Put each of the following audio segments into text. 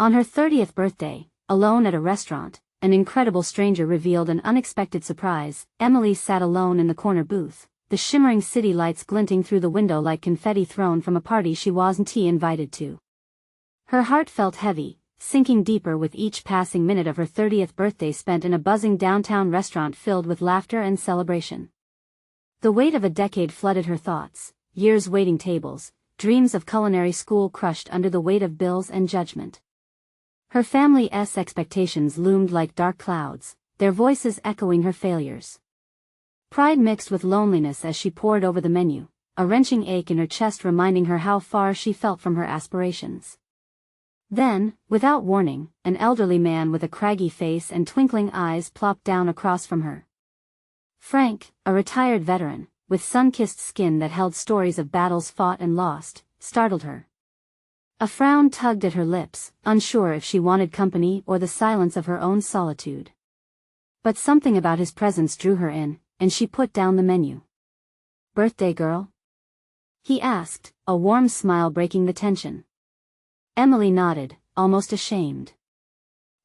On her 30th birthday, alone at a restaurant, an incredible stranger revealed an unexpected surprise. Emily sat alone in the corner booth, the shimmering city lights glinting through the window like confetti thrown from a party she wasn't invited to. Her heart felt heavy, sinking deeper with each passing minute of her 30th birthday spent in a buzzing downtown restaurant filled with laughter and celebration. The weight of a decade flooded her thoughts, years waiting tables, dreams of culinary school crushed under the weight of bills and judgment. Her family's expectations loomed like dark clouds, their voices echoing her failures. Pride mixed with loneliness as she pored over the menu, a wrenching ache in her chest reminding her how far she felt from her aspirations. Then, without warning, an elderly man with a craggy face and twinkling eyes plopped down across from her. Frank, a retired veteran, with sun-kissed skin that held stories of battles fought and lost, startled her. A frown tugged at her lips, unsure if she wanted company or the silence of her own solitude. But something about his presence drew her in, and she put down the menu. "Birthday girl?" he asked, a warm smile breaking the tension. Emily nodded, almost ashamed.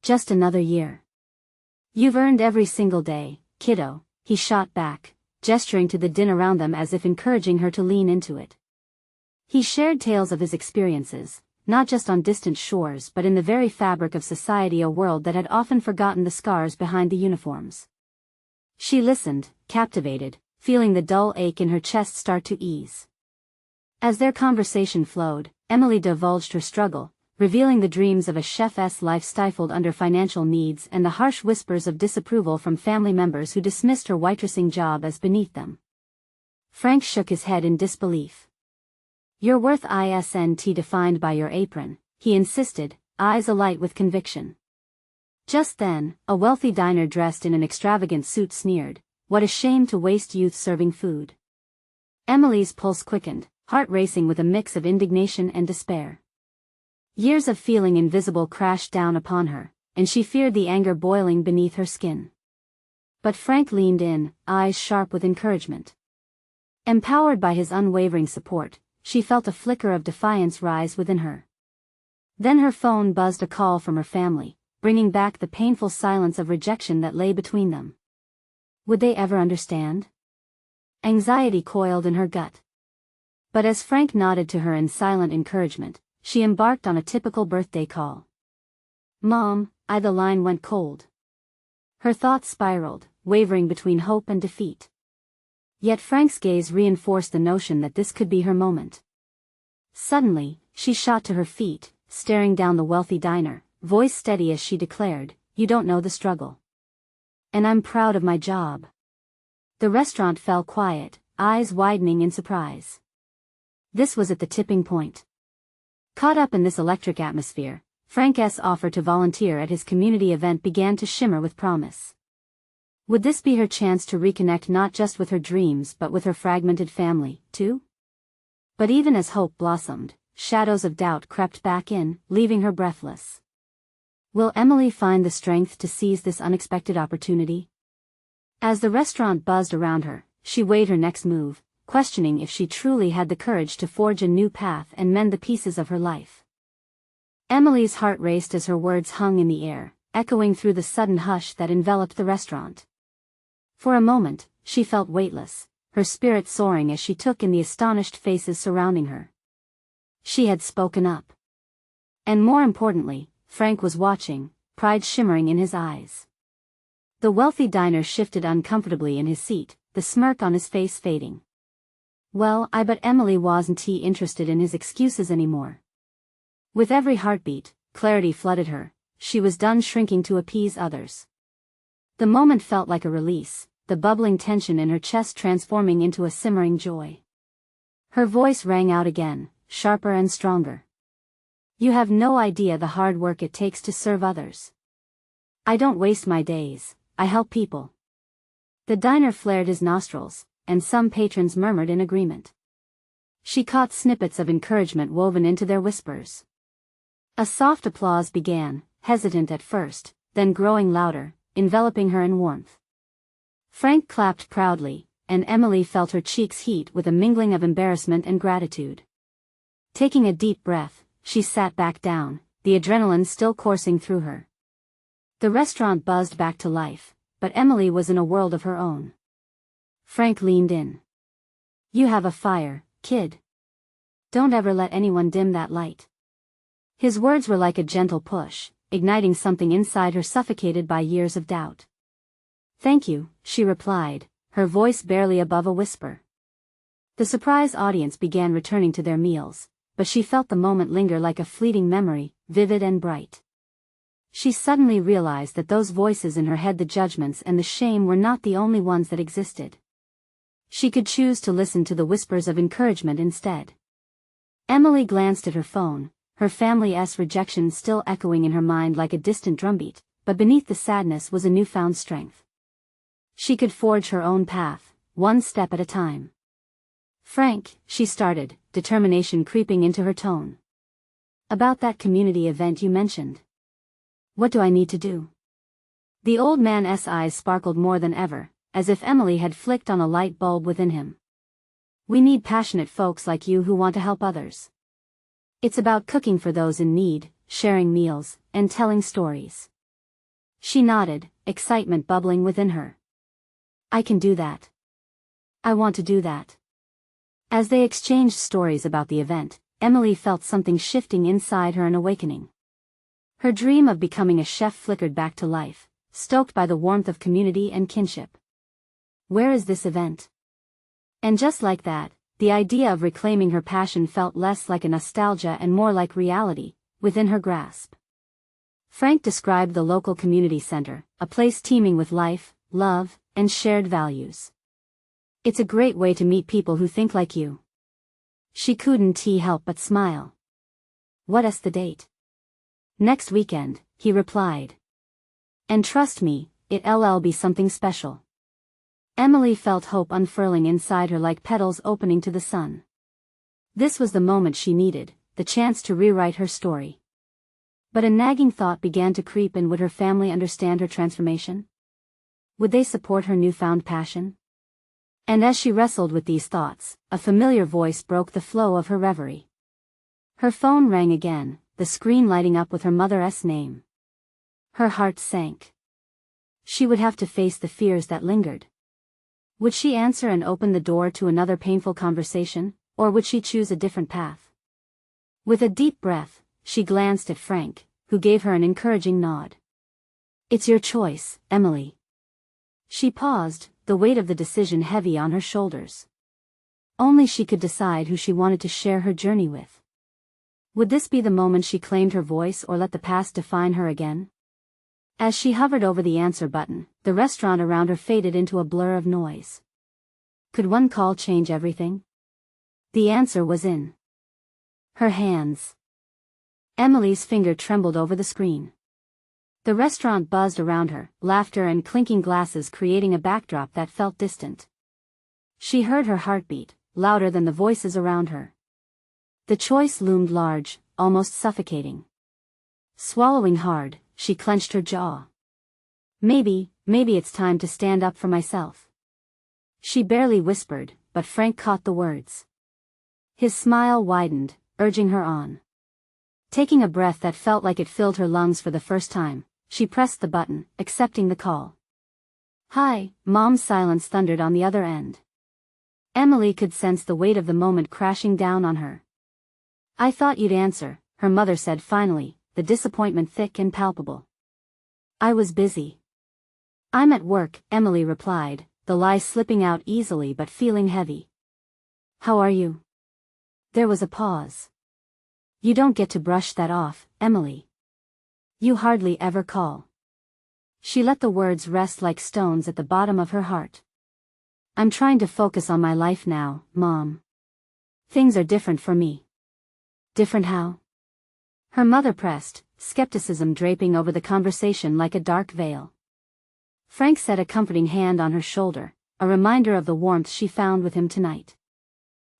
"Just another year. You've earned every single day, kiddo," he shot back, gesturing to the din around them as if encouraging her to lean into it. He shared tales of his experiences, not just on distant shores but in the very fabric of society, a world that had often forgotten the scars behind the uniforms. She listened, captivated, feeling the dull ache in her chest start to ease. As their conversation flowed, Emily divulged her struggle, revealing the dreams of a chef's life stifled under financial needs and the harsh whispers of disapproval from family members who dismissed her waitressing job as beneath them. Frank shook his head in disbelief. "Your worth isn't defined by your apron," he insisted, eyes alight with conviction. Just then, a wealthy diner dressed in an extravagant suit sneered, "What a shame to waste youth serving food." Emily's pulse quickened, heart racing with a mix of indignation and despair. Years of feeling invisible crashed down upon her, and she feared the anger boiling beneath her skin. But Frank leaned in, eyes sharp with encouragement. Empowered by his unwavering support, she felt a flicker of defiance rise within her. Then her phone buzzed, a call from her family, bringing back the painful silence of rejection that lay between them. Would they ever understand? Anxiety coiled in her gut. But as Frank nodded to her in silent encouragement, she embarked on a typical birthday call. "Mom, the line went cold." Her thoughts spiraled, wavering between hope and defeat. Yet Frank's gaze reinforced the notion that this could be her moment. Suddenly, she shot to her feet, staring down the wealthy diner, voice steady as she declared, "You don't know the struggle. And I'm proud of my job." The restaurant fell quiet, eyes widening in surprise. This was at the tipping point. Caught up in this electric atmosphere, Frank's offer to volunteer at his community event began to shimmer with promise. Would this be her chance to reconnect not just with her dreams but with her fragmented family, too? But even as hope blossomed, shadows of doubt crept back in, leaving her breathless. Will Emily find the strength to seize this unexpected opportunity? As the restaurant buzzed around her, she weighed her next move, questioning if she truly had the courage to forge a new path and mend the pieces of her life. Emily's heart raced as her words hung in the air, echoing through the sudden hush that enveloped the restaurant. For a moment, she felt weightless, her spirit soaring as she took in the astonished faces surrounding her. She had spoken up. And more importantly, Frank was watching, pride shimmering in his eyes. The wealthy diner shifted uncomfortably in his seat, the smirk on his face fading. Well, but Emily wasn't interested in his excuses anymore. With every heartbeat, clarity flooded her, she was done shrinking to appease others. The moment felt like a release, the bubbling tension in her chest transforming into a simmering joy. Her voice rang out again, sharper and stronger. "You have no idea the hard work it takes to serve others. I don't waste my days, I help people." The diner flared his nostrils, and some patrons murmured in agreement. She caught snippets of encouragement woven into their whispers. A soft applause began, hesitant at first, then growing louder, enveloping her in warmth. Frank clapped proudly, and Emily felt her cheeks heat with a mingling of embarrassment and gratitude. Taking a deep breath, she sat back down, the adrenaline still coursing through her. The restaurant buzzed back to life, but Emily was in a world of her own. Frank leaned in. "You have a fire, kid. Don't ever let anyone dim that light." His words were like a gentle push, igniting something inside her suffocated by years of doubt. "Thank you," she replied, her voice barely above a whisper. The surprised audience began returning to their meals, but she felt the moment linger like a fleeting memory, vivid and bright. She suddenly realized that those voices in her head, the judgments and the shame, were not the only ones that existed. She could choose to listen to the whispers of encouragement instead. Emily glanced at her phone, her family's rejection still echoing in her mind like a distant drumbeat, but beneath the sadness was a newfound strength. She could forge her own path, one step at a time. "Frank," she started, determination creeping into her tone. "About that community event you mentioned. What do I need to do?" The old man's eyes sparkled more than ever, as if Emily had flicked on a light bulb within him. "We need passionate folks like you who want to help others. It's about cooking for those in need, sharing meals, and telling stories." She nodded, excitement bubbling within her. "I can do that. I want to do that." As they exchanged stories about the event, Emily felt something shifting inside her, an awakening. Her dream of becoming a chef flickered back to life, stoked by the warmth of community and kinship. "Where is this event?" And just like that, the idea of reclaiming her passion felt less like a nostalgia and more like reality, within her grasp. Frank described the local community center, a place teeming with life, love, and shared values. "It's a great way to meet people who think like you." She couldn't help but smile. "What's the date?" "Next weekend," he replied. "And trust me, it'll be something special." Emily felt hope unfurling inside her like petals opening to the sun. This was the moment she needed, the chance to rewrite her story. But a nagging thought began to creep in. Would her family understand her transformation? Would they support her newfound passion? And as she wrestled with these thoughts, a familiar voice broke the flow of her reverie. Her phone rang again, the screen lighting up with her mother's name. Her heart sank. She would have to face the fears that lingered. Would she answer and open the door to another painful conversation, or would she choose a different path? With a deep breath, she glanced at Frank, who gave her an encouraging nod. "It's your choice, Emily." She paused, the weight of the decision heavy on her shoulders. Only she could decide who she wanted to share her journey with. Would this be the moment she claimed her voice, or let the past define her again? As she hovered over the answer button, the restaurant around her faded into a blur of noise. Could one call change everything? The answer was in her hands. Emily's finger trembled over the screen. The restaurant buzzed around her, laughter and clinking glasses creating a backdrop that felt distant. She heard her heartbeat, louder than the voices around her. The choice loomed large, almost suffocating. Swallowing hard, she clenched her jaw. Maybe it's time to stand up for myself." She barely whispered, but Frank caught the words. His smile widened, urging her on. Taking a breath that felt like it filled her lungs for the first time, she pressed the button, accepting the call. "Hi, Mom's silence thundered on the other end. Emily could sense the weight of the moment crashing down on her. "I thought you'd answer," her mother said finally, the disappointment thick and palpable. "I was busy." "I'm at work," Emily replied, the lie slipping out easily but feeling heavy. "How are you?" There was a pause. "You don't get to brush that off, Emily. You hardly ever call." She let the words rest like stones at the bottom of her heart. "I'm trying to focus on my life now, Mom. Things are different for me." "Different how?" Her mother pressed, skepticism draping over the conversation like a dark veil. Frank set a comforting hand on her shoulder, a reminder of the warmth she found with him tonight.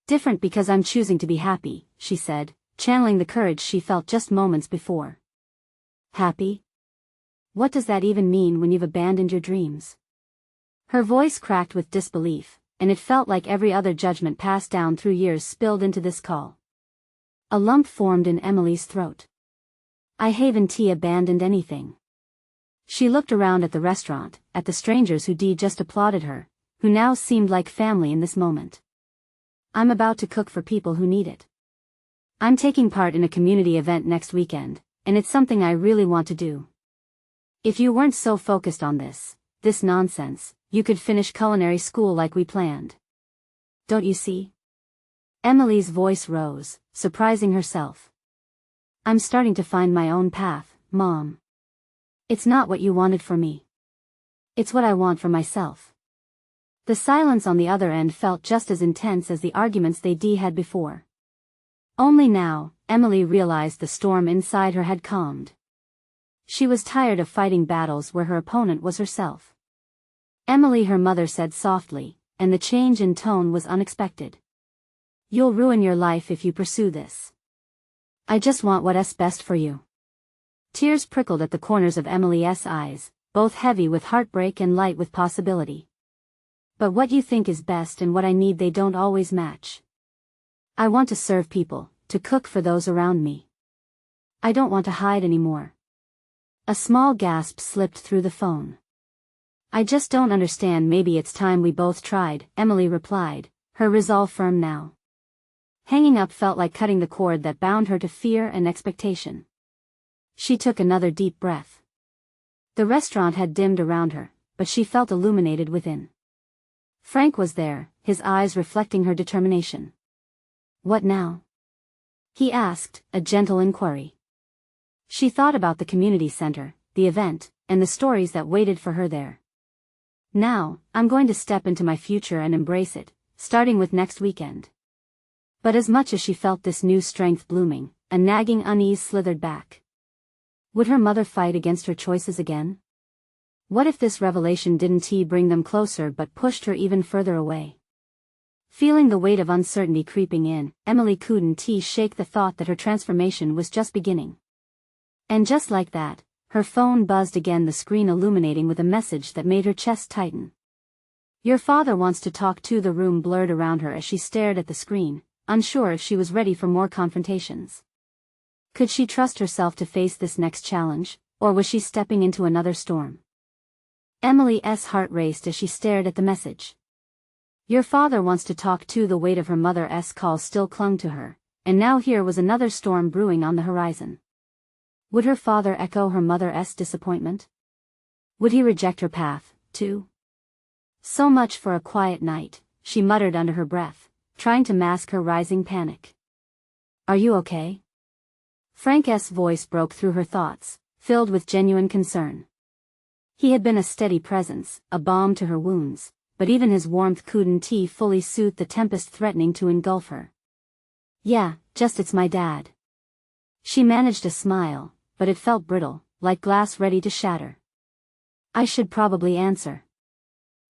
"Different because I'm choosing to be happy," she said, channeling the courage she felt just moments before. "Happy? What does that even mean when you've abandoned your dreams?" Her voice cracked with disbelief, and it felt like every other judgment passed down through years spilled into this call. A lump formed in Emily's throat. I haven't abandoned anything. She looked around at the restaurant, at the strangers who just applauded her, who now seemed like family in this moment. I'm about to cook for people who need it. I'm taking part in a community event next weekend, and it's something I really want to do. If you weren't so focused on this nonsense, you could finish culinary school like we planned. Don't you see? Emily's voice rose, surprising herself. I'm starting to find my own path, Mom. It's not what you wanted for me. It's what I want for myself. The silence on the other end felt just as intense as the arguments they had before. Only now, Emily realized the storm inside her had calmed. She was tired of fighting battles where her opponent was herself. Emily, her mother said softly, and the change in tone was unexpected. You'll ruin your life if you pursue this. I just want what's best for you. Tears prickled at the corners of Emily's eyes, both heavy with heartbreak and light with possibility. But what you think is best and what I need, they don't always match. I want to serve people, to cook for those around me. I don't want to hide anymore. A small gasp slipped through the phone. I just don't understand. Maybe it's time we both tried, Emily replied, her resolve firm now. Hanging up felt like cutting the cord that bound her to fear and expectation. She took another deep breath. The restaurant had dimmed around her, but she felt illuminated within. Frank was there, his eyes reflecting her determination. What now? He asked, a gentle inquiry. She thought about the community center, the event, and the stories that waited for her there. Now, I'm going to step into my future and embrace it, starting with next weekend. But as much as she felt this new strength blooming, a nagging unease slithered back. Would her mother fight against her choices again? What if this revelation didn't bring them closer but pushed her even further away? Feeling the weight of uncertainty creeping in, Emily couldn't shake the thought that her transformation was just beginning. And just like that, her phone buzzed again, the screen illuminating with a message that made her chest tighten. Your father wants to talk to. The room blurred around her as she stared at the screen, unsure if she was ready for more confrontations. Could she trust herself to face this next challenge, or was she stepping into another storm? Emily's heart raced as she stared at the message. Your father wants to talk to. The weight of her mother's call still clung to her, and now here was another storm brewing on the horizon. Would her father echo her mother's disappointment? Would he reject her path, too? So much for a quiet night, she muttered under her breath, trying to mask her rising panic. Are you okay? Frank's voice broke through her thoughts, filled with genuine concern. He had been a steady presence, a balm to her wounds, but even his warmth couldn't fully soothe the tempest threatening to engulf her. Yeah, just it's my dad. She managed a smile, but it felt brittle, like glass ready to shatter. I should probably answer.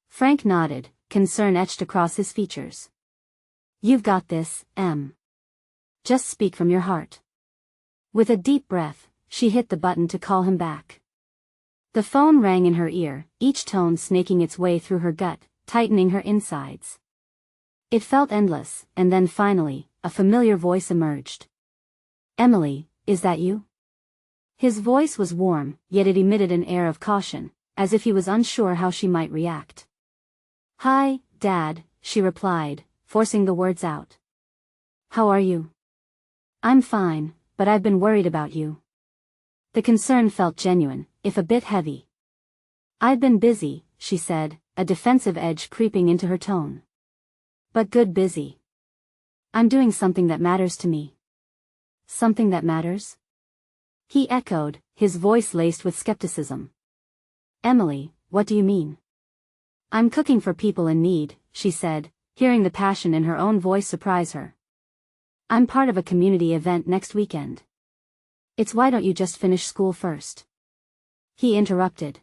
Frank nodded, concern etched across his features. You've got this, Em. Just speak from your heart. With a deep breath, she hit the button to call him back. The phone rang in her ear, each tone snaking its way through her gut, tightening her insides. It felt endless, and then finally, a familiar voice emerged. Emily, is that you? His voice was warm, yet it emitted an air of caution, as if he was unsure how she might react. Hi, Dad, she replied, forcing the words out. How are you? I'm fine, but I've been worried about you. The concern felt genuine, if a bit heavy. I've been busy, she said, a defensive edge creeping into her tone. But good busy. I'm doing something that matters to me. Something that matters? He echoed, his voice laced with skepticism. Emily, what do you mean? I'm cooking for people in need, she said, hearing the passion in her own voice surprise her. I'm part of a community event next weekend. It's why don't you just finish school first? He interrupted.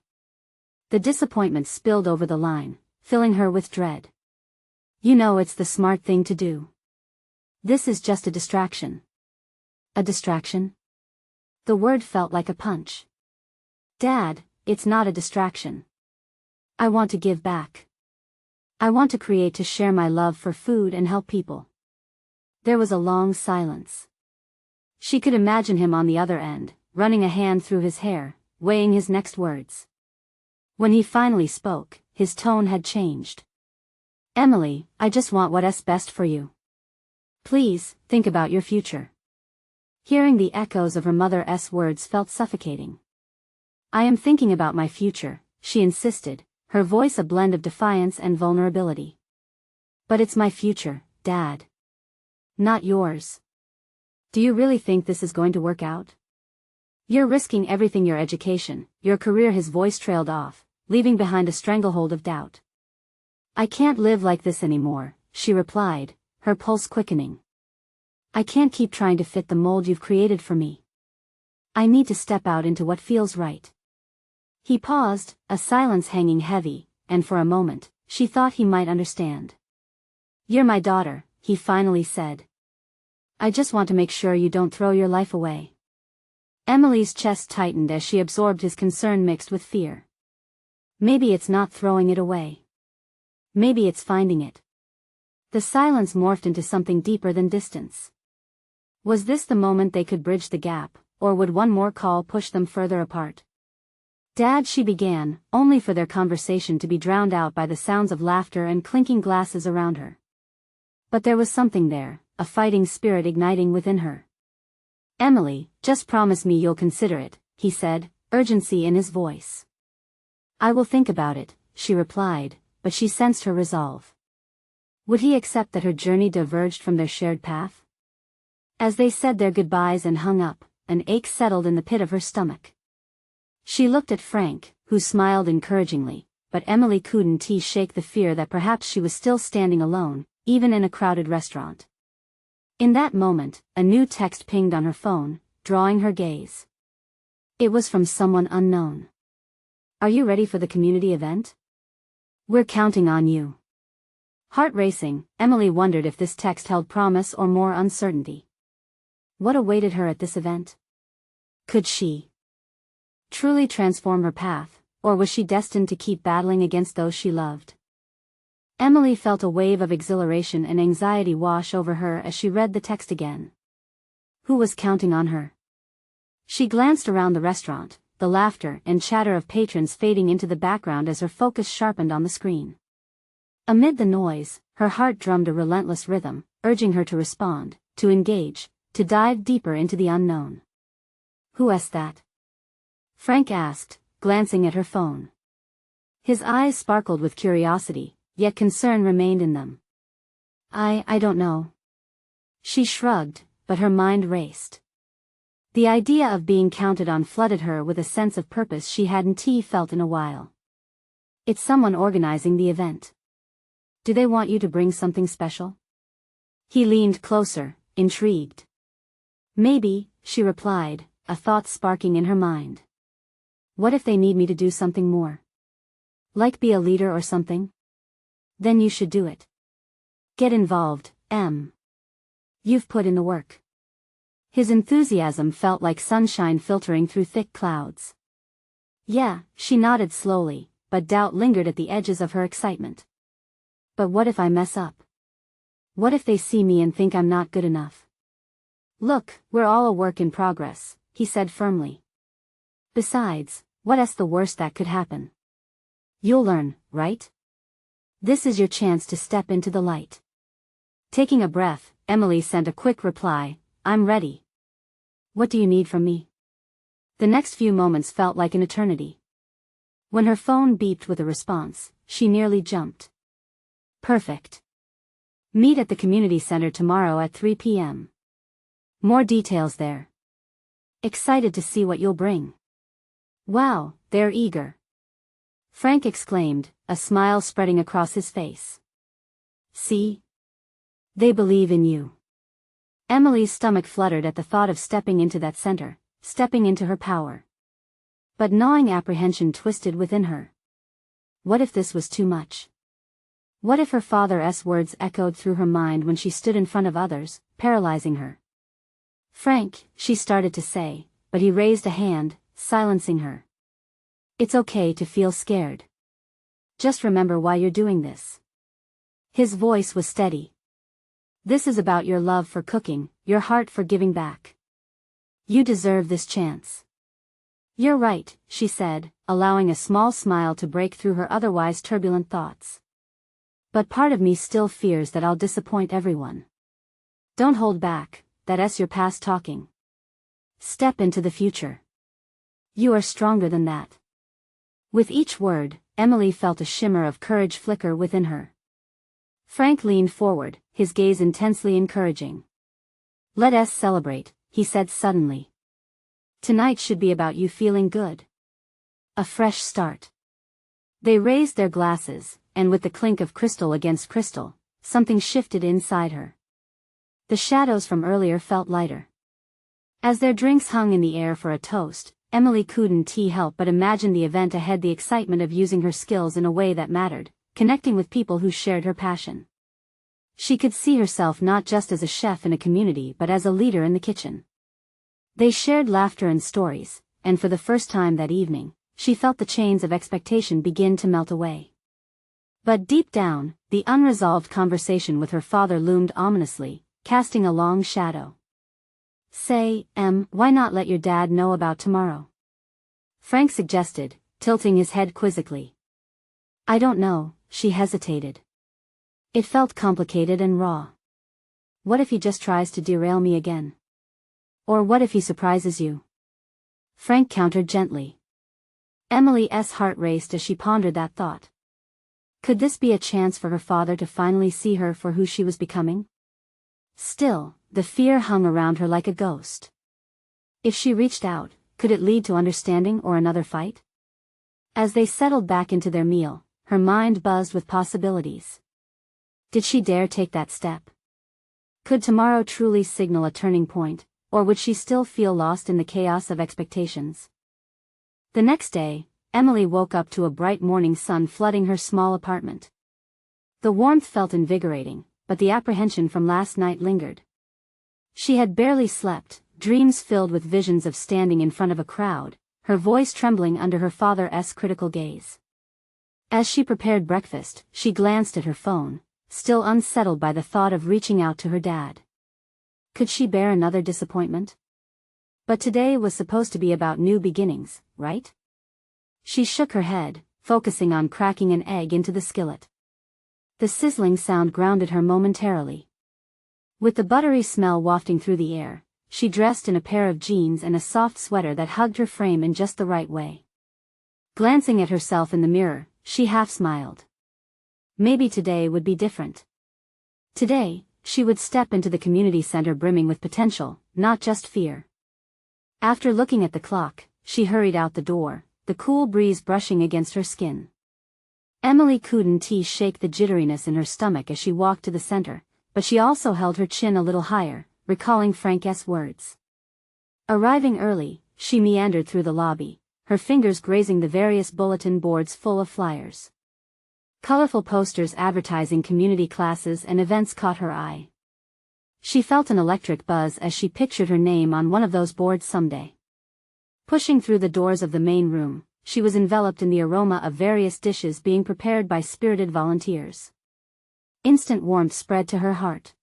The disappointment spilled over the line, filling her with dread. You know it's the smart thing to do. This is just a distraction. A distraction? The word felt like a punch. Dad, it's not a distraction. I want to give back. I want to create, to share my love for food and help people. There was a long silence. She could imagine him on the other end, running a hand through his hair, weighing his next words. When he finally spoke, his tone had changed. "Emily, I just want what's best for you. Please, think about your future." Hearing the echoes of her mother's words felt suffocating. "I am thinking about my future," she insisted, her voice a blend of defiance and vulnerability. "But it's my future, Dad. Not yours. Do you really think this is going to work out? You're risking everything, your education, your career." His voice trailed off, leaving behind a stranglehold of doubt. "I can't live like this anymore," she replied, her pulse quickening. "I can't keep trying to fit the mold you've created for me. I need to step out into what feels right." He paused, a silence hanging heavy, and for a moment, she thought he might understand. "You're my daughter," he finally said. "I just want to make sure you don't throw your life away." Emily's chest tightened as she absorbed his concern mixed with fear. Maybe it's not throwing it away. Maybe it's finding it. The silence morphed into something deeper than distance. Was this the moment they could bridge the gap, or would one more call push them further apart? "Dad," she began, only for their conversation to be drowned out by the sounds of laughter and clinking glasses around her. But there was something there, a fighting spirit igniting within her. "Emily, just promise me you'll consider it," he said, urgency in his voice. "I will think about it," she replied, but she sensed her resolve. Would he accept that her journey diverged from their shared path? As they said their goodbyes and hung up, an ache settled in the pit of her stomach. She looked at Frank, who smiled encouragingly, but Emily couldn't shake the fear that perhaps she was still standing alone, even in a crowded restaurant. In that moment, a new text pinged on her phone, drawing her gaze. It was from someone unknown. "Are you ready for the community event? We're counting on you." Heart racing, Emily wondered if this text held promise or more uncertainty. What awaited her at this event? Could she truly transform her path, or was she destined to keep battling against those she loved? Emily felt a wave of exhilaration and anxiety wash over her as she read the text again. Who was counting on her? She glanced around the restaurant, the laughter and chatter of patrons fading into the background as her focus sharpened on the screen. Amid the noise, her heart drummed a relentless rhythm, urging her to respond, to engage, to dive deeper into the unknown. "Who's that?" Frank asked, glancing at her phone. His eyes sparkled with curiosity, yet concern remained in them. I don't know." She shrugged, but her mind raced. The idea of being counted on flooded her with a sense of purpose she hadn't felt in a while. "It's someone organizing the event. Do they want you to bring something special?" He leaned closer, intrigued. "Maybe," she replied, a thought sparking in her mind. "What if they need me to do something more? Like be a leader or something? Then you should do it. Get involved, Em. You've put in the work." His enthusiasm felt like sunshine filtering through thick clouds. "Yeah," she nodded slowly, but doubt lingered at the edges of her excitement. "But what if I mess up? What if they see me and think I'm not good enough?" "Look, we're all a work in progress," he said firmly. "Besides, what's the worst that could happen? You'll learn, right? This is your chance to step into the light." Taking a breath, Emily sent a quick reply, "I'm ready. What do you need from me?" The next few moments felt like an eternity. When her phone beeped with a response, she nearly jumped. "Perfect. Meet at the community center tomorrow at 3 p.m. More details there. Excited to see what you'll bring." "Wow, they're eager," Frank exclaimed, a smile spreading across his face. "See? They believe in you." Emily's stomach fluttered at the thought of stepping into that center, stepping into her power. But gnawing apprehension twisted within her. What if this was too much? What if her father's words echoed through her mind when she stood in front of others, paralyzing her? "Frank," she started to say, but he raised a hand, silencing her. "It's okay to feel scared. Just remember why you're doing this." His voice was steady. "This is about your love for cooking, your heart for giving back. You deserve this chance." You're right, she said, allowing a small smile to break through her otherwise turbulent thoughts. But part of me still fears that I'll disappoint everyone. Don't hold back, that's your past talking. Step into the future. You are stronger than that. With each word, Emily felt a shimmer of courage flicker within her. Frank leaned forward, his gaze intensely encouraging. Let us celebrate, he said suddenly. Tonight should be about you feeling good. A fresh start. They raised their glasses, and with the clink of crystal against crystal, something shifted inside her. The shadows from earlier felt lighter. As their drinks hung in the air for a toast, Emily couldn't help but imagine the event ahead, the excitement of using her skills in a way that mattered, connecting with people who shared her passion. She could see herself not just as a chef in a community but as a leader in the kitchen. They shared laughter and stories, and for the first time that evening, she felt the chains of expectation begin to melt away. But deep down, the unresolved conversation with her father loomed ominously, casting a long shadow. Say, why not let your dad know about tomorrow? Frank suggested, tilting his head quizzically. I don't know, she hesitated. It felt complicated and raw. What if he just tries to derail me again? Or what if he surprises you? Frank countered gently. Emily's heart raced as she pondered that thought. Could this be a chance for her father to finally see her for who she was becoming? Still, the fear hung around her like a ghost. If she reached out, could it lead to understanding or another fight? As they settled back into their meal, her mind buzzed with possibilities. Did she dare take that step? Could tomorrow truly signal a turning point, or would she still feel lost in the chaos of expectations? The next day, Emily woke up to a bright morning sun flooding her small apartment. The warmth felt invigorating, but the apprehension from last night lingered. She had barely slept, dreams filled with visions of standing in front of a crowd, her voice trembling under her father's critical gaze. As she prepared breakfast, she glanced at her phone, still unsettled by the thought of reaching out to her dad. Could she bear another disappointment? But today was supposed to be about new beginnings, right? She shook her head, focusing on cracking an egg into the skillet. The sizzling sound grounded her momentarily. With the buttery smell wafting through the air, she dressed in a pair of jeans and a soft sweater that hugged her frame in just the right way. Glancing at herself in the mirror, she half smiled. Maybe today would be different. Today, she would step into the community center brimming with potential, not just fear. After looking at the clock, she hurried out the door, the cool breeze brushing against her skin. Emily couldn't shake the jitteriness in her stomach as she walked to the center, but she also held her chin a little higher, recalling Frank's words. Arriving early, she meandered through the lobby, her fingers grazing the various bulletin boards full of flyers. Colorful posters advertising community classes and events caught her eye. She felt an electric buzz as she pictured her name on one of those boards someday. Pushing through the doors of the main room, she was enveloped in the aroma of various dishes being prepared by spirited volunteers. Instant warmth spread to her heart.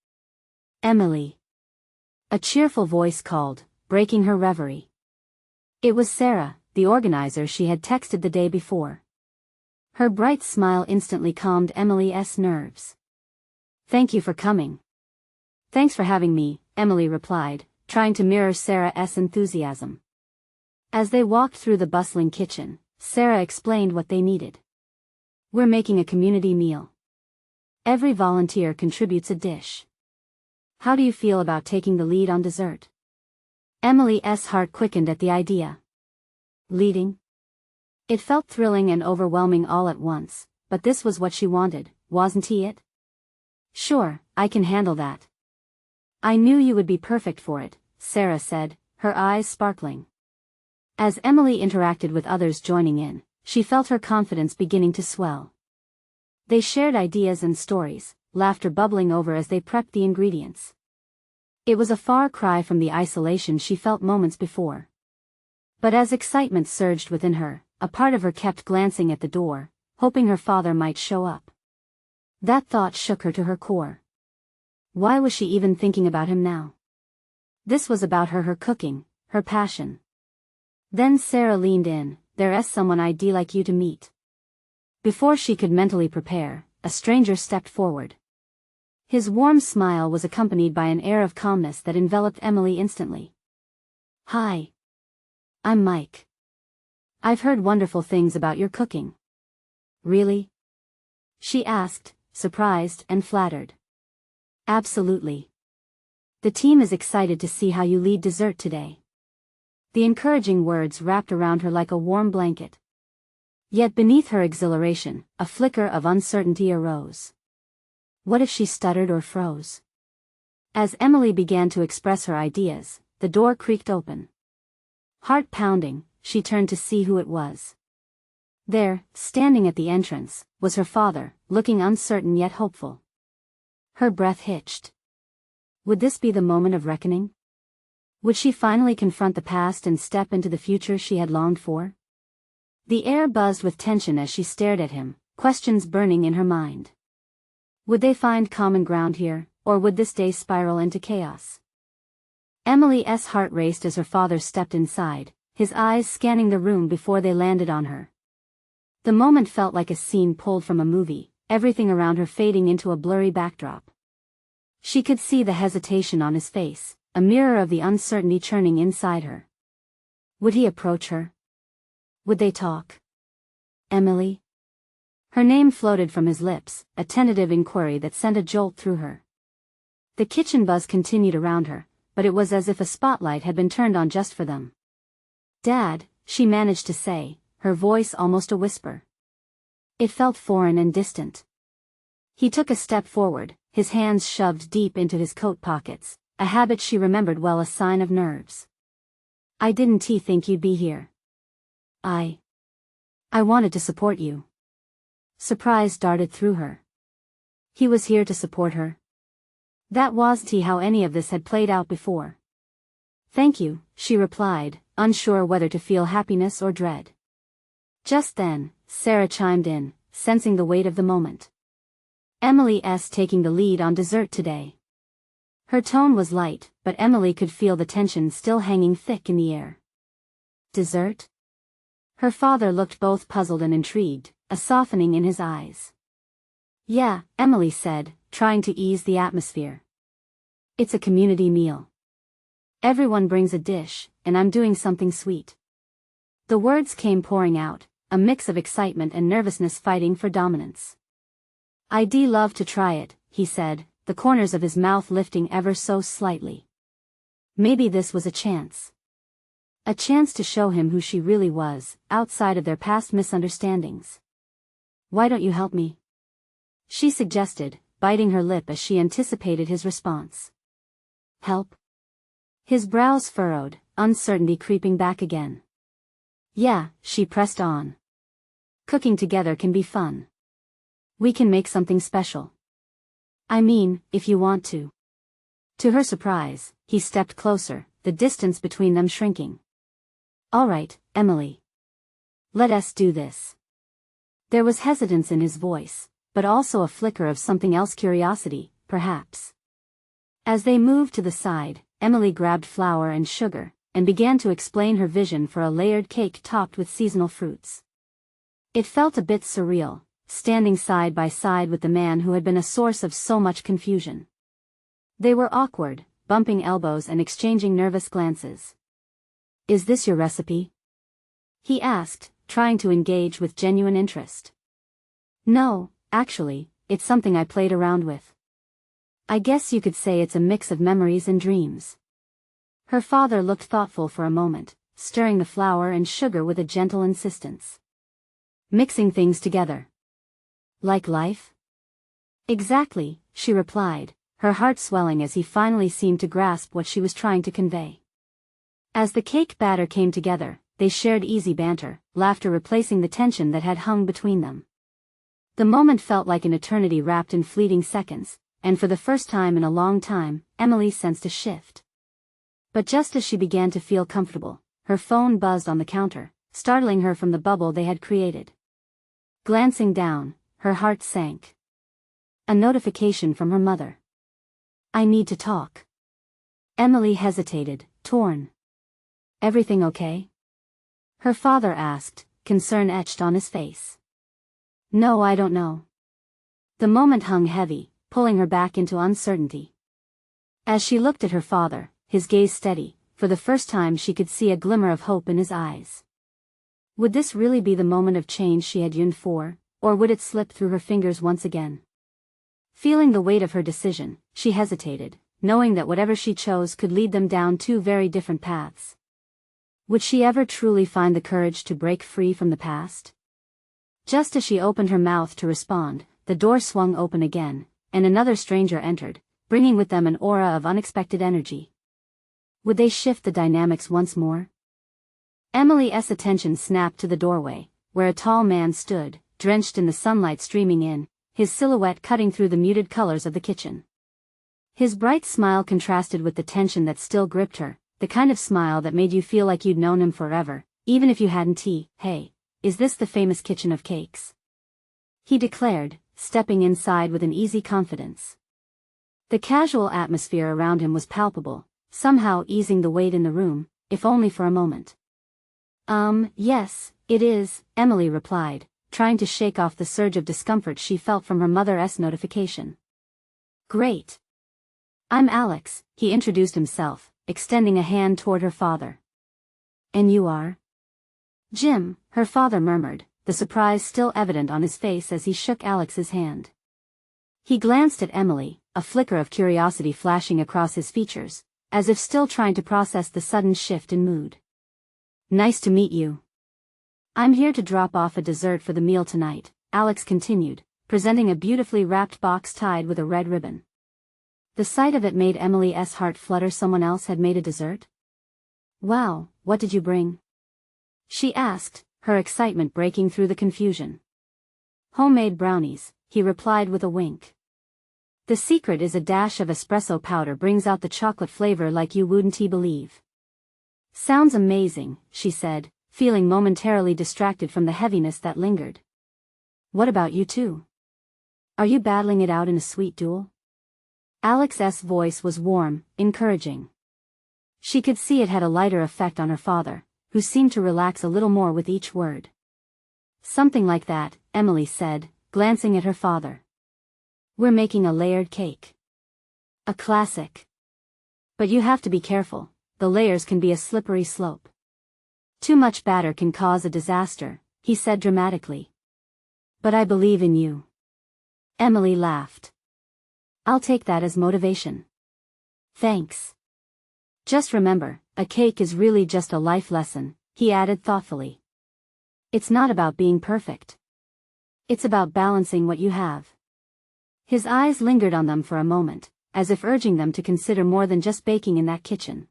Emily. A cheerful voice called, breaking her reverie. It was Sarah, the organizer she had texted the day before. Her bright smile instantly calmed Emily's nerves. Thank you for coming. Thanks for having me, Emily replied, trying to mirror Sarah's enthusiasm. As they walked through the bustling kitchen, Sarah explained what they needed. We're making a community meal. Every volunteer contributes a dish. How do you feel about taking the lead on dessert? Emily's heart quickened at the idea. Leading? It felt thrilling and overwhelming all at once, but this was what she wanted, wasn't it? Sure, I can handle that. I knew you would be perfect for it, Sarah said, her eyes sparkling. As Emily interacted with others joining in, she felt her confidence beginning to swell. They shared ideas and stories, laughter bubbling over as they prepped the ingredients. It was a far cry from the isolation she felt moments before. But as excitement surged within her, a part of her kept glancing at the door, hoping her father might show up. That thought shook her to her core. Why was she even thinking about him now? This was about her cooking, her passion. Then Sarah leaned in. "There's someone I'd like you to meet." Before she could mentally prepare, a stranger stepped forward. His warm smile was accompanied by an air of calmness that enveloped Emily instantly. "Hi. I'm Mike. I've heard wonderful things about your cooking." "Really?" she asked, surprised and flattered. "Absolutely. The team is excited to see how you lead dessert today." The encouraging words wrapped around her like a warm blanket. Yet beneath her exhilaration, a flicker of uncertainty arose. What if she stuttered or froze? As Emily began to express her ideas, the door creaked open. Heart pounding, she turned to see who it was. There, standing at the entrance, was her father, looking uncertain yet hopeful. Her breath hitched. Would this be the moment of reckoning? Would she finally confront the past and step into the future she had longed for? The air buzzed with tension as she stared at him, questions burning in her mind. Would they find common ground here, or would this day spiral into chaos? Emily's heart raced as her father stepped inside, his eyes scanning the room before they landed on her. The moment felt like a scene pulled from a movie, everything around her fading into a blurry backdrop. She could see the hesitation on his face, a mirror of the uncertainty churning inside her. Would he approach her? Would they talk? Emily? Her name floated from his lips, a tentative inquiry that sent a jolt through her. The kitchen buzz continued around her, but it was as if a spotlight had been turned on just for them. "Dad," she managed to say, her voice almost a whisper. It felt foreign and distant. He took a step forward, his hands shoved deep into his coat pockets, a habit she remembered well, a sign of nerves. "I didn't think you'd be here. I wanted to support you." Surprise darted through her. He was here to support her? That wasn't how any of this had played out before. "Thank you," she replied, unsure whether to feel happiness or dread. Just then, Sarah chimed in, sensing the weight of the moment. "Emily's taking the lead on dessert today." Her tone was light, but Emily could feel the tension still hanging thick in the air. "Dessert?" Her father looked both puzzled and intrigued, a softening in his eyes. "Yeah," Emily said, trying to ease the atmosphere. "It's a community meal. Everyone brings a dish, and I'm doing something sweet." The words came pouring out, a mix of excitement and nervousness fighting for dominance. "I'd love to try it," he said, the corners of his mouth lifting ever so slightly. Maybe this was a chance. A chance to show him who she really was, outside of their past misunderstandings. "Why don't you help me?" she suggested, biting her lip as she anticipated his response. "Help?" His brows furrowed, uncertainty creeping back again. "Yeah," she pressed on. "Cooking together can be fun. We can make something special. I mean, if you want to." To her surprise, he stepped closer, the distance between them shrinking. "All right, Emily. Let us do this." There was hesitance in his voice, but also a flicker of something else, curiosity, perhaps. As they moved to the side, Emily grabbed flour and sugar, and began to explain her vision for a layered cake topped with seasonal fruits. It felt a bit surreal, standing side by side with the man who had been a source of so much confusion. They were awkward, bumping elbows and exchanging nervous glances. "Is this your recipe?" he asked, trying to engage with genuine interest. "No, actually, it's something I played around with. I guess you could say it's a mix of memories and dreams." Her father looked thoughtful for a moment, stirring the flour and sugar with a gentle insistence. "Mixing things together. Like life?" "Exactly," she replied, her heart swelling as he finally seemed to grasp what she was trying to convey. As the cake batter came together, they shared easy banter, laughter replacing the tension that had hung between them. The moment felt like an eternity wrapped in fleeting seconds, and for the first time in a long time, Emily sensed a shift. But just as she began to feel comfortable, her phone buzzed on the counter, startling her from the bubble they had created. Glancing down, her heart sank. A notification from her mother. "I need to talk." Emily hesitated, torn. "Everything okay?" her father asked, concern etched on his face. No, I don't know. The moment hung heavy, pulling her back into uncertainty. As she looked at her father, his gaze steady, for the first time she could see a glimmer of hope in his eyes. Would this really be the moment of change she had yearned for, or would it slip through her fingers once again? Feeling the weight of her decision, she hesitated, knowing that whatever she chose could lead them down two very different paths. Would she ever truly find the courage to break free from the past? Just as she opened her mouth to respond, the door swung open again, and another stranger entered, bringing with them an aura of unexpected energy. Would they shift the dynamics once more? Emily's attention snapped to the doorway, where a tall man stood, drenched in the sunlight streaming in, his silhouette cutting through the muted colors of the kitchen. His bright smile contrasted with the tension that still gripped her, the kind of smile that made you feel like you'd known him forever, even if you hadn't. Hey, is this the famous kitchen of cakes? He declared, stepping inside with an easy confidence. The casual atmosphere around him was palpable, somehow easing the weight in the room, if only for a moment. Yes, it is, Emily replied, trying to shake off the surge of discomfort she felt from her mother's notification. Great. I'm Alex, he introduced himself, extending a hand toward her father. And you are? Jim, her father murmured, the surprise still evident on his face as he shook Alex's hand. He glanced at Emily, a flicker of curiosity flashing across his features, as if still trying to process the sudden shift in mood. Nice to meet you. I'm here to drop off a dessert for the meal tonight, Alex continued, presenting a beautifully wrapped box tied with a red ribbon. The sight of it made Emily's heart flutter. Someone else had made a dessert? Wow, what did you bring? She asked, her excitement breaking through the confusion. Homemade brownies, he replied with a wink. The secret is a dash of espresso powder brings out the chocolate flavor like you wouldn't believe. Sounds amazing, she said, feeling momentarily distracted from the heaviness that lingered. What about you two? Are you battling it out in a sweet duel? Alex's voice was warm, encouraging. She could see it had a lighter effect on her father, who seemed to relax a little more with each word. Something like that, Emily said, glancing at her father. We're making a layered cake. A classic. But you have to be careful, the layers can be a slippery slope. Too much batter can cause a disaster, he said dramatically. But I believe in you. Emily laughed. I'll take that as motivation. Thanks. Just remember, a cake is really just a life lesson, he added thoughtfully. It's not about being perfect. It's about balancing what you have. His eyes lingered on them for a moment, as if urging them to consider more than just baking in that kitchen.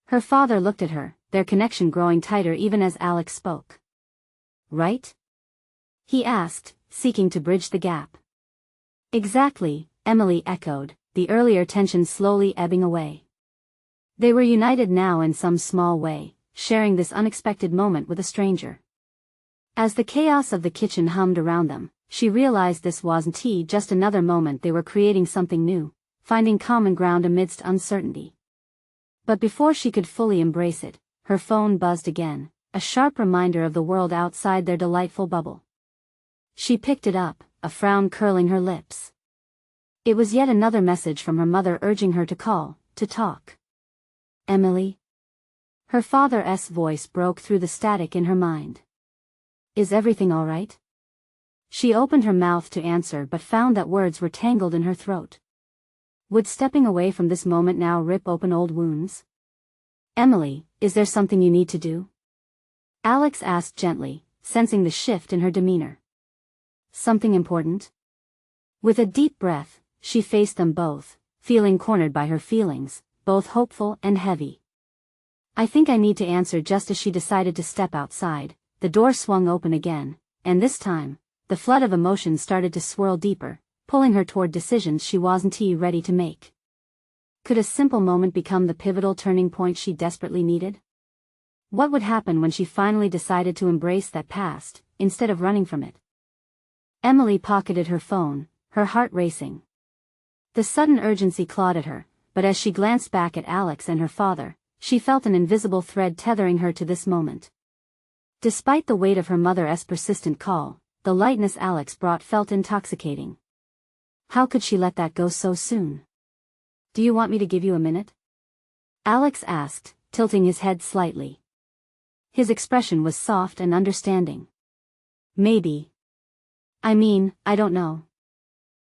Her father looked at her, their connection growing tighter even as Alex spoke. Right? He asked, seeking to bridge the gap. Exactly, Emily echoed, the earlier tension slowly ebbing away. They were united now in some small way, sharing this unexpected moment with a stranger. As the chaos of the kitchen hummed around them, she realized this wasn't just another moment. They were creating something new, finding common ground amidst uncertainty. But before she could fully embrace it, her phone buzzed again, a sharp reminder of the world outside their delightful bubble. She picked it up, a frown curling her lips. It was yet another message from her mother urging her to call, to talk. Emily? Her father's voice broke through the static in her mind. Is everything all right? She opened her mouth to answer but found that words were tangled in her throat. Would stepping away from this moment now rip open old wounds? Emily, is there something you need to do? Alex asked gently, sensing the shift in her demeanor. Something important? With a deep breath, she faced them both, feeling cornered by her feelings, both hopeful and heavy. I think I need to answer. Just as she decided to step outside, the door swung open again, and this time, the flood of emotion started to swirl deeper, pulling her toward decisions she wasn't ready to make. Could a simple moment become the pivotal turning point she desperately needed? What would happen when she finally decided to embrace that past, instead of running from it? Emily pocketed her phone, her heart racing. The sudden urgency clawed at her, but as she glanced back at Alex and her father, she felt an invisible thread tethering her to this moment. Despite the weight of her mother's persistent call, the lightness Alex brought felt intoxicating. How could she let that go so soon? Do you want me to give you a minute? Alex asked, tilting his head slightly. His expression was soft and understanding. Maybe. I mean, I don't know.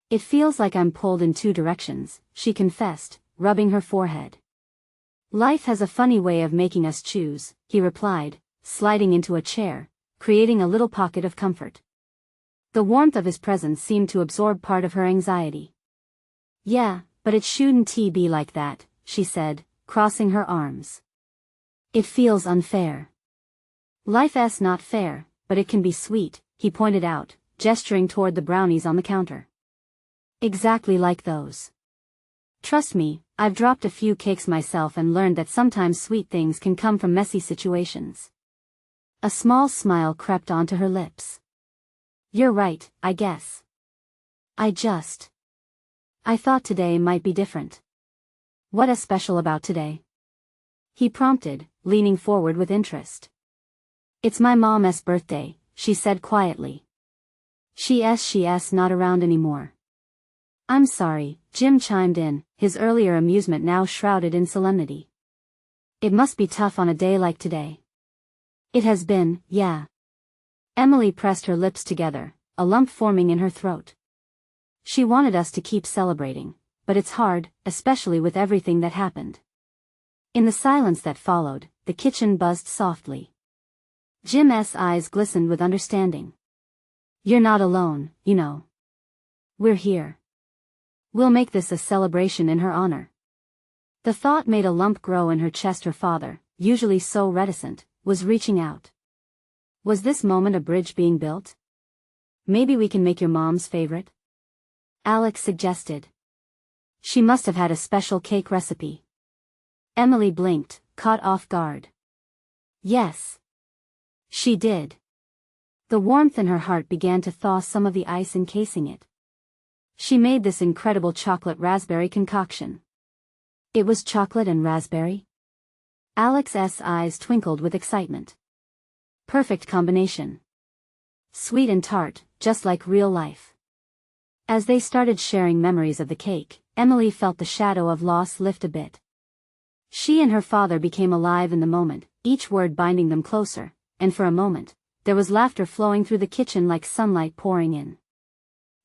It feels like I'm pulled in two directions, she confessed, rubbing her forehead. Life has a funny way of making us choose, he replied, sliding into a chair, creating a little pocket of comfort. The warmth of his presence seemed to absorb part of her anxiety. Yeah, but it shouldn't be like that, she said, crossing her arms. It feels unfair. Life's not fair, but it can be sweet, he pointed out, gesturing toward the brownies on the counter. Exactly like those. Trust me, I've dropped a few cakes myself and learned that sometimes sweet things can come from messy situations. A small smile crept onto her lips. You're right, I guess. I thought today might be different. What is special about today? He prompted, leaning forward with interest. It's my mom's birthday, she said quietly. She's not around anymore. I'm sorry, Jim chimed in, his earlier amusement now shrouded in solemnity. It must be tough on a day like today. It has been, yeah. Emily pressed her lips together, a lump forming in her throat. She wanted us to keep celebrating, but it's hard, especially with everything that happened. In the silence that followed, the kitchen buzzed softly. Jim's eyes glistened with understanding. You're not alone, you know. We're here. We'll make this a celebration in her honor. The thought made a lump grow in her chest. Her father, usually so reticent, was reaching out. Was this moment a bridge being built? Maybe we can make your mom's favorite? Alex suggested. She must have had a special cake recipe. Emily blinked, caught off guard. Yes. She did. The warmth in her heart began to thaw some of the ice encasing it. She made this incredible chocolate raspberry concoction. It was chocolate and raspberry? Alex's eyes twinkled with excitement. Perfect combination. Sweet and tart, just like real life. As they started sharing memories of the cake, Emily felt the shadow of loss lift a bit. She and her father became alive in the moment, each word binding them closer, and for a moment, there was laughter flowing through the kitchen like sunlight pouring in.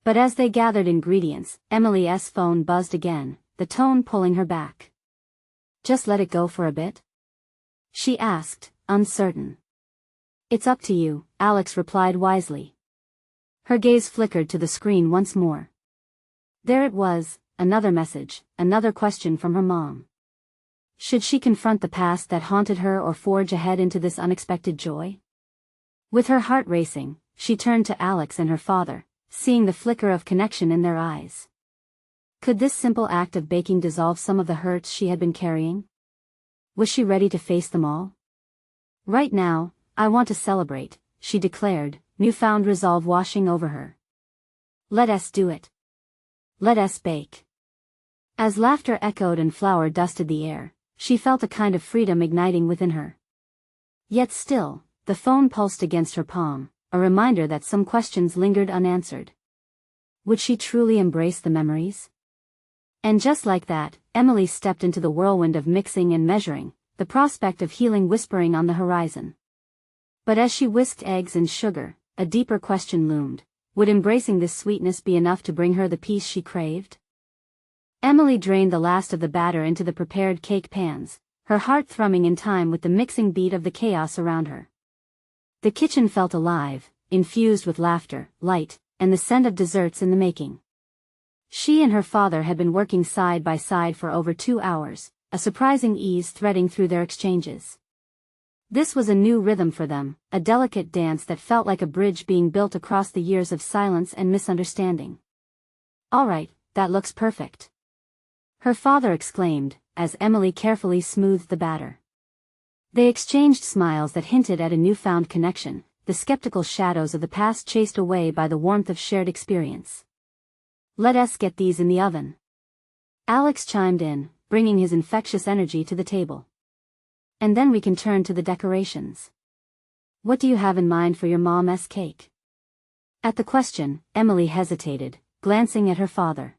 But as they gathered ingredients, Emily's phone buzzed again, the tone pulling her back. Just let it go for a bit? She asked, uncertain. It's up to you, Alex replied wisely. Her gaze flickered to the screen once more. There it was, another message, another question from her mom. Should she confront the past that haunted her or forge ahead into this unexpected joy? With her heart racing, she turned to Alex and her father, seeing the flicker of connection in their eyes. Could this simple act of baking dissolve some of the hurts she had been carrying? Was she ready to face them all? Right now, I want to celebrate, she declared, newfound resolve washing over her. Let us do it. Let us bake. As laughter echoed and flour dusted the air, she felt a kind of freedom igniting within her. Yet still, the phone pulsed against her palm, a reminder that some questions lingered unanswered. Would she truly embrace the memories? And just like that, Emily stepped into the whirlwind of mixing and measuring, the prospect of healing whispering on the horizon. But as she whisked eggs and sugar, a deeper question loomed. Would embracing this sweetness be enough to bring her the peace she craved? Emily drained the last of the batter into the prepared cake pans, her heart thrumming in time with the mixing beat of the chaos around her. The kitchen felt alive, infused with laughter, light, and the scent of desserts in the making. She and her father had been working side by side for over 2 hours, a surprising ease threading through their exchanges. This was a new rhythm for them, a delicate dance that felt like a bridge being built across the years of silence and misunderstanding. All right, that looks perfect. Her father exclaimed, as Emily carefully smoothed the batter. They exchanged smiles that hinted at a newfound connection, the skeptical shadows of the past chased away by the warmth of shared experience. Let us get these in the oven. Alex chimed in, bringing his infectious energy to the table. And then we can turn to the decorations. What do you have in mind for your mom's cake? At the question, Emily hesitated, glancing at her father.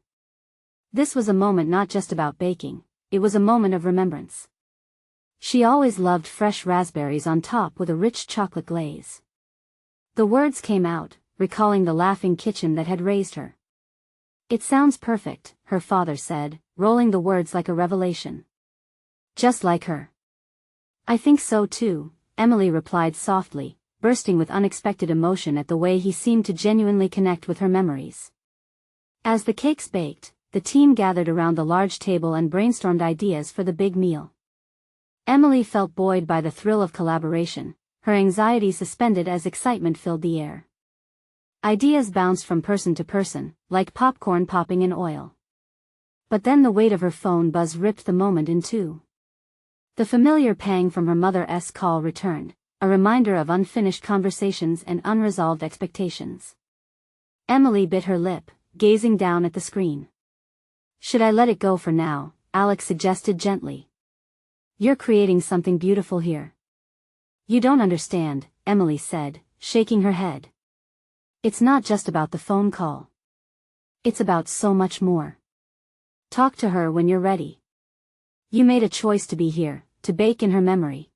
This was a moment not just about baking, it was a moment of remembrance. She always loved fresh raspberries on top with a rich chocolate glaze. The words came out, recalling the laughing kitchen that had raised her. It sounds perfect, her father said, rolling the words like a revelation. Just like her. I think so too, Emily replied softly, bursting with unexpected emotion at the way he seemed to genuinely connect with her memories. As the cakes baked, the team gathered around the large table and brainstormed ideas for the big meal. Emily felt buoyed by the thrill of collaboration, her anxiety suspended as excitement filled the air. Ideas bounced from person to person, like popcorn popping in oil. But then the weight of her phone buzz ripped the moment in two. The familiar pang from her mother's call returned, a reminder of unfinished conversations and unresolved expectations. Emily bit her lip, gazing down at the screen. Should I let it go for now? Alex suggested gently. You're creating something beautiful here. You don't understand, Emily said, shaking her head. It's not just about the phone call. It's about so much more. Talk to her when you're ready. You made a choice to be here, to bake in her memory.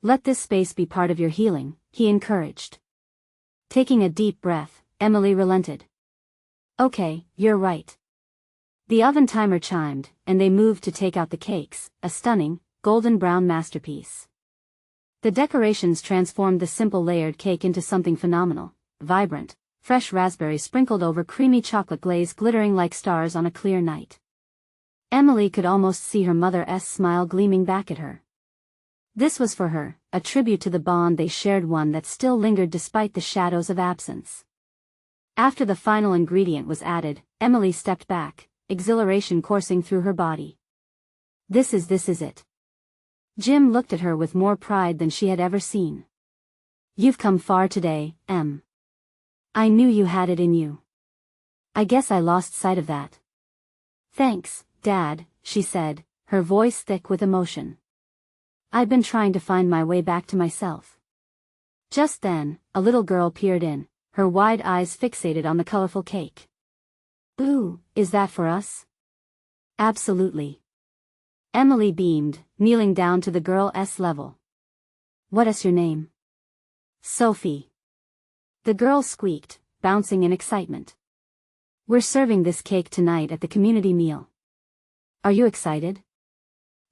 Let this space be part of your healing, he encouraged. Taking a deep breath, Emily relented. Okay, you're right. The oven timer chimed, and they moved to take out the cakes, a stunning, golden brown masterpiece. The decorations transformed the simple layered cake into something phenomenal, vibrant, fresh raspberries sprinkled over creamy chocolate glaze glittering like stars on a clear night. Emily could almost see her mother's smile gleaming back at her. This was for her, a tribute to the bond they shared, one that still lingered despite the shadows of absence. After the final ingredient was added, Emily stepped back, exhilaration coursing through her body. This is it. Jim looked at her with more pride than she had ever seen. You've come far today, Em. I knew you had it in you. I guess I lost sight of that. Thanks, Dad, she said, her voice thick with emotion. I've been trying to find my way back to myself. Just then, a little girl peered in, her wide eyes fixated on the colorful cake. Ooh, is that for us? Absolutely. Emily beamed, kneeling down to the girl's level. What is your name? Sophie. The girl squeaked, bouncing in excitement. We're serving this cake tonight at the community meal. Are you excited?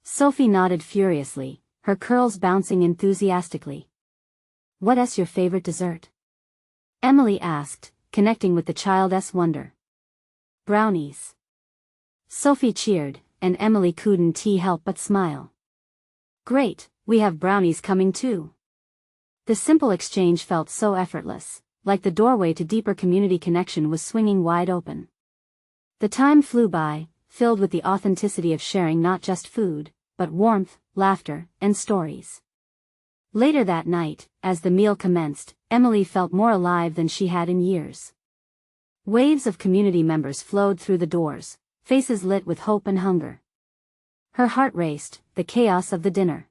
Sophie nodded furiously, her curls bouncing enthusiastically. What's your favorite dessert? Emily asked, connecting with the child's wonder. Brownies. Sophie cheered, and Emily couldn't help but smile. Great, we have brownies coming too. The simple exchange felt so effortless, like the doorway to deeper community connection was swinging wide open. The time flew by, filled with the authenticity of sharing not just food, but warmth, laughter, and stories. Later that night, as the meal commenced, Emily felt more alive than she had in years. Waves of community members flowed through the doors, faces lit with hope and hunger. Her heart raced, the chaos of the dinner.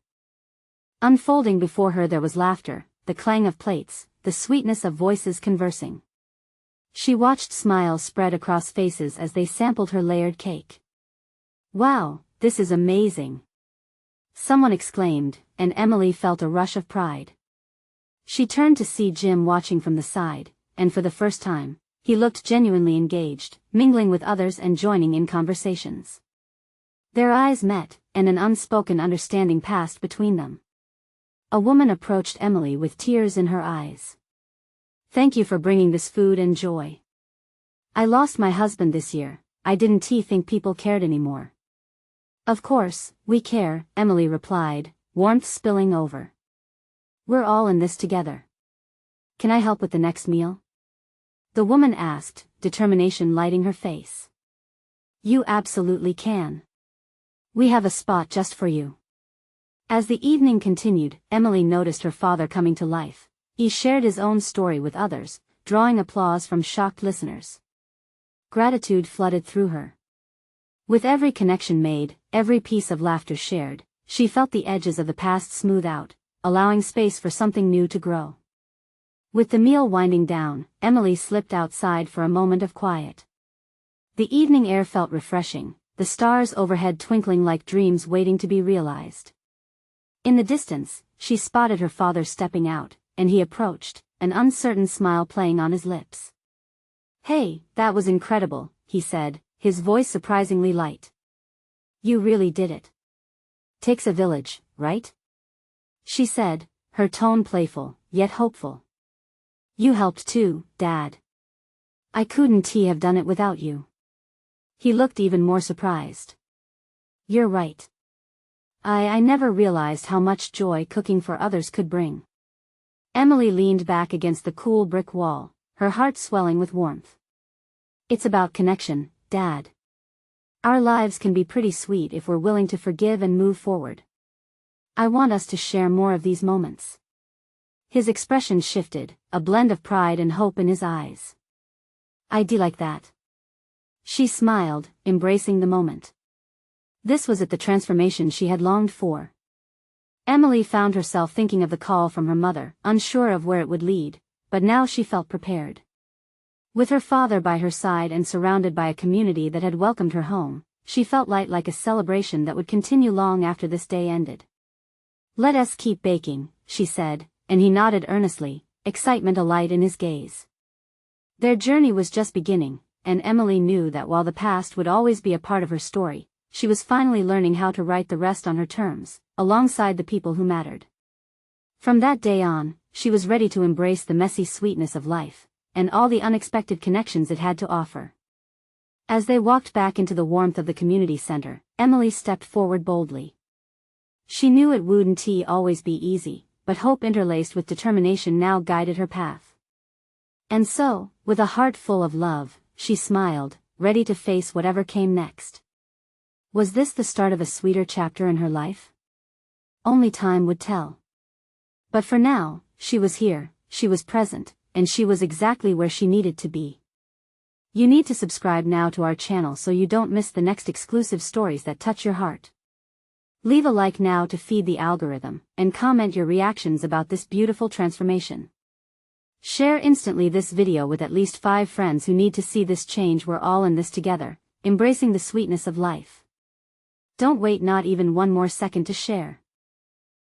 Unfolding before her there was laughter, the clang of plates, the sweetness of voices conversing. She watched smiles spread across faces as they sampled her layered cake. Wow, this is amazing! Someone exclaimed, and Emily felt a rush of pride. She turned to see Jim watching from the side, and for the first time, he looked genuinely engaged, mingling with others and joining in conversations. Their eyes met, and an unspoken understanding passed between them. A woman approached Emily with tears in her eyes. Thank you for bringing this food and joy. I lost my husband this year, I didn't think people cared anymore. Of course, we care, Emily replied, warmth spilling over. We're all in this together. Can I help with the next meal? The woman asked, determination lighting her face. You absolutely can. We have a spot just for you. As the evening continued, Emily noticed her father coming to life. He shared his own story with others, drawing applause from shocked listeners. Gratitude flooded through her. With every connection made, every piece of laughter shared, she felt the edges of the past smooth out, allowing space for something new to grow. With the meal winding down, Emily slipped outside for a moment of quiet. The evening air felt refreshing, the stars overhead twinkling like dreams waiting to be realized. In the distance, she spotted her father stepping out, and he approached, an uncertain smile playing on his lips. "Hey, that was incredible," he said, his voice surprisingly light. "You really did it. Takes a village, right?" she said, her tone playful, yet hopeful. "You helped too, Dad. I couldn't have done it without you." He looked even more surprised. "You're right. I never realized how much joy cooking for others could bring." Emily leaned back against the cool brick wall, her heart swelling with warmth. "It's about connection, Dad. Our lives can be pretty sweet if we're willing to forgive and move forward. I want us to share more of these moments." His expression shifted, a blend of pride and hope in his eyes. "I'd like that." She smiled, embracing the moment. This was the transformation she had longed for. Emily found herself thinking of the call from her mother, unsure of where it would lead, but now she felt prepared. With her father by her side and surrounded by a community that had welcomed her home, she felt light like a celebration that would continue long after this day ended. "Let us keep baking," she said, and he nodded earnestly, excitement alight in his gaze. Their journey was just beginning, and Emily knew that while the past would always be a part of her story, she was finally learning how to write the rest on her terms, alongside the people who mattered. From that day on, she was ready to embrace the messy sweetness of life, and all the unexpected connections it had to offer. As they walked back into the warmth of the community center, Emily stepped forward boldly. She knew it wouldn't always be easy, but hope interlaced with determination now guided her path. And so, with a heart full of love, she smiled, ready to face whatever came next. Was this the start of a sweeter chapter in her life? Only time would tell. But for now, she was here, she was present, and she was exactly where she needed to be. You need to subscribe now to our channel so you don't miss the next exclusive stories that touch your heart. Leave a like now to feed the algorithm, and comment your reactions about this beautiful transformation. Share instantly this video with at least 5 friends who need to see this change. We're all in this together, embracing the sweetness of life. Don't wait not even one more second to share.